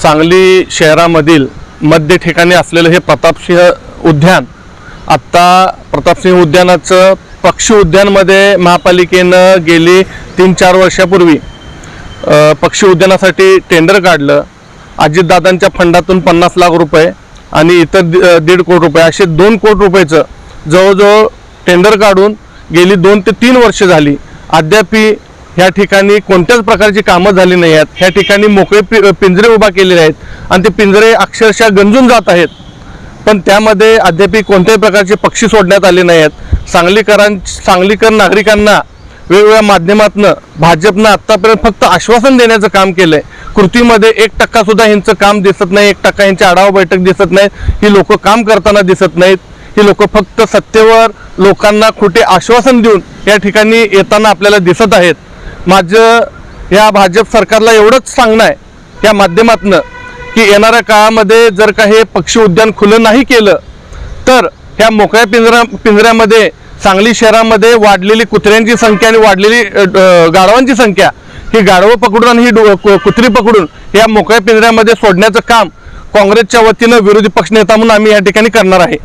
सांगली शहरामधील मध्य ठिकाणी असलेलं हे प्रतापसिंह उद्यान, आत्ता प्रतापसिंह उद्यानाचं पक्षी उद्यानमध्ये महापालिकेनं गेली 3-4 वर्षापूर्वी पक्षी उद्यानासाठी टेंडर काढलं। अजितदादांच्या फंडातून 50 लाख रुपये आणि इतर 1.5 कोटी रुपये असे 2 कोटी रुपयाचं जवळजवळ टेंडर काढून गेली 2 ते 3 वर्ष झाली। अद्यापही ह्या ठिकाणी कोणत्याच प्रकारची कामं झाली नाही आहेत। ह्या ठिकाणी मोकळे पिंजरे उभा केलेले आहेत आणि ते पिंजरे अक्षरशः गंजून जात आहेत, पण त्यामध्ये अद्यापही कोणत्याही प्रकारचे पक्षी सोडण्यात आले नाही आहेत। सांगलीकर नागरिकांना वेगवेगळ्या माध्यमातून भाजपनं आत्तापर्यंत फक्त आश्वासन देण्याचं काम केलंय। कृतीमध्ये 1% सुद्धा ह्यांचं काम दिसत नाही, 1% ह्यांची आढावा बैठक दिसत नाही। ही लोक काम करताना दिसत नाहीत, ही लोक फक्त सत्तेवर लोकांना खोटे आश्वासन देऊन या ठिकाणी येताना आपल्याला दिसत आहेत। माझं या भाजप सरकारला एवढंच सांगणं आहे या माध्यमातून की येणाऱ्या काळामध्ये जर का हे पक्षी उद्यान खुलं नाही केलं तर ह्या मोकळ्या पिंजऱ्यामध्ये सांगली शहरामध्ये वाढलेली कुत्र्यांची संख्या आणि वाढलेली गाढवांची संख्या, ही गाढवं पकडून आणि ही कुत्री पकडून या मोकळ्या पिंजऱ्यामध्ये सोडण्याचं काम काँग्रेसच्या वतीनं विरोधी पक्षनेता म्हणून आम्ही या ठिकाणी करणार आहे।